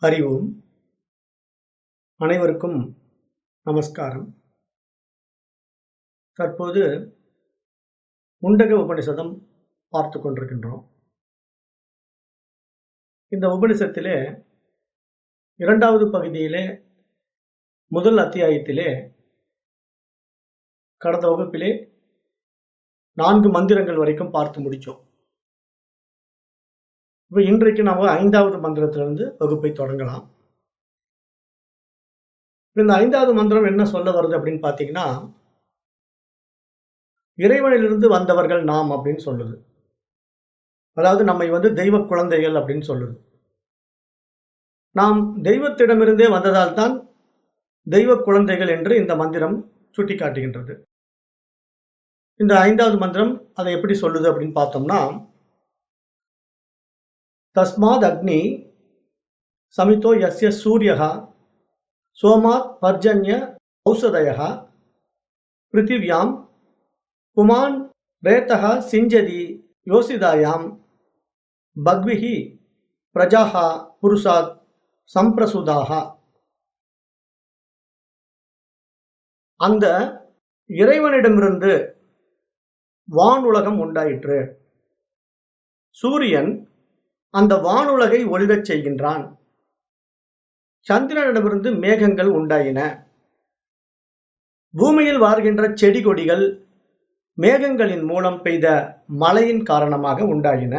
அறிவோம். அனைவருக்கும் நமஸ்காரம். தற்போது முண்டக உபனிஷதம் பார்த்து கொண்டிருக்கின்றோம். இந்த உபனிஷத்திலே இரண்டாவது பகுதியிலே முதல் அத்தியாயத்திலே கடந்த வகுப்பிலே 4 மந்திரங்கள் வரைக்கும் பார்த்து முடித்தோம். இப்போ இன்றைக்கு நாம் 5வது மந்திரத்திலிருந்து வகுப்பை தொடங்கலாம். இந்த 5வது மந்திரம் என்ன சொல்ல வருது அப்படின்னு பார்த்தீங்கன்னா, இறைவனிலிருந்து வந்தவர்கள் நாம் அப்படின்னு சொல்லுது. அதாவது நம்மை தெய்வ குழந்தைகள் அப்படின்னு சொல்லுது. நாம் தெய்வத்திடமிருந்தே வந்ததால் தான் தெய்வ குழந்தைகள் என்று இந்த மந்திரம் சுட்டி காட்டுகின்றது. இந்த 5வது மந்திரம் அதை எப்படி சொல்லுது அப்படின்னு பார்த்தோம்னா, தஸ்மாத் அக்னி சமிதோ யஸ்ய சூரியஹ சோமாத் பர்ஜன்ய ஔஷதயஹ பிருத்திவ்யாம் புமான் ரேதஹ சிஞ்சதி யோசிதாயாம் பக்விஹி பிரஜாஹ புருஷாத் சம்பிரசுதாஹ. அந்த இறைவனிடமிருந்து வானுலகம் உண்டாயிற்று. சூரியன் அந்த வானுலகை ஒளிரச் செய்கின்றான். சந்திரனிடமிருந்து மேகங்கள் உண்டாயின. பூமியில் வாழ்கின்ற செடி கொடிகள் மேகங்களின் மூலம் பெய்த மழையின் காரணமாக உண்டாயின.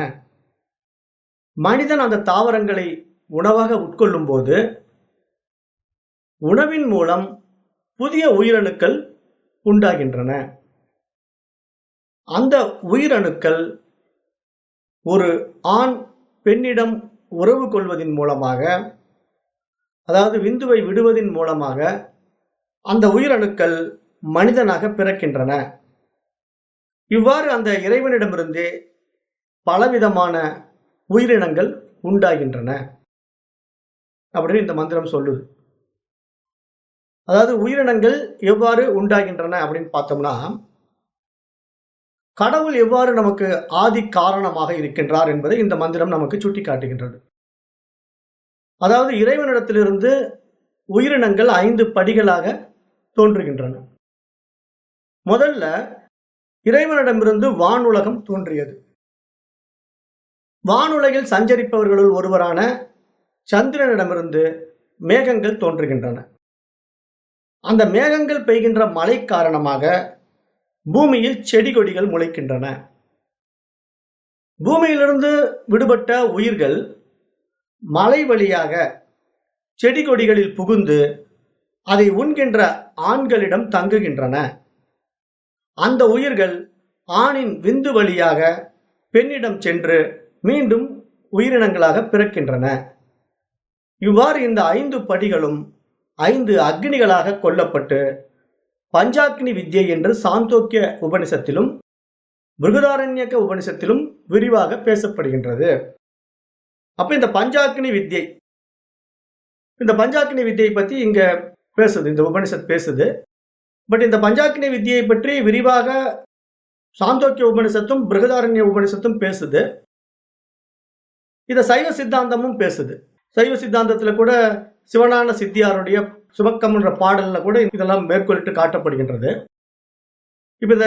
மனிதன் அந்த தாவரங்களை உணவாக உட்கொள்ளும் போது உணவின் மூலம் புதிய உயிரணுக்கள் உண்டாகின்றன. அந்த உயிரணுக்கள் ஒரு ஆண் பெண்ணிடம் உறவு கொள்வதின் மூலமாக, அதாவது விந்துவை விடுவதின் மூலமாக அந்த உயிரணுக்கள் மனிதனாக பிறக்கின்றன. இவ்வாறு அந்த இறைவனிடமிருந்தே பலவிதமான உயிரினங்கள் உண்டாகின்றன அப்படின்னு இந்த மந்திரம் சொல்லுது. அதாவது உயிரினங்கள் எவ்வாறு உண்டாகின்றன அப்படின்னு பார்த்தோம்னா, கடவுள் எவ்வாறு நமக்கு ஆதி காரணமாக இருக்கின்றார் என்பதை இந்த மந்திரம் நமக்கு சுட்டி காட்டுகின்றது. அதாவது இறைவனிடத்திலிருந்து உயிரினங்கள் 5 படிகளாக தோன்றுகின்றன. முதல்ல இறைவனிடமிருந்து வானுலகம் தோன்றியது. வானுலகில் சஞ்சரிப்பவர்களுள் ஒருவரான சந்திரனிடமிருந்து மேகங்கள் தோன்றுகின்றன. அந்த மேகங்கள் பெய்கின்ற மழை காரணமாக பூமியில் செடி கொடிகள் முளைக்கின்றன. பூமியிலிருந்து விடுபட்ட உயிர்கள் மழை வழியாக செடி கொடிகளில் புகுந்து அதை உண்கின்ற ஆண்களிடம் தங்குகின்றன. அந்த உயிர்கள் ஆணின் விந்து வழியாக பெண்ணிடம் சென்று மீண்டும் உயிரினங்களாக பிறக்கின்றன. இவ்வாறு இந்த 5 படிகளும் 5 அக்னிகளாக கொல்லப்பட்டு பஞ்சாக்னி வித்யை என்று சாந்தோக்கிய உபனிஷத்திலும் பிருகதாரண்யக உபனிஷத்திலும் விரிவாக பேசப்படுகின்றது. அப்ப இந்த பஞ்சாக்னி வித்யை பத்தி இங்க பேசுது, இந்த உபனிஷத் பேசுது. பட் இந்த பஞ்சாக்னி வித்யை பற்றி விரிவாக சாந்தோக்கிய உபனிஷத்தும் பிருகதாரண்ய உபனிஷத்தும் பேசுது. இத சைவ சித்தாந்தமும் பேசுது. சைவ சித்தாந்தத்துல கூட சிவஞான சித்தியாருடைய சுபக்கம் என்ற பாடல்ல கூட இதெல்லாம் மேற்கொள்ளிட்டு காட்டப்படுகின்றது. இப்ப இத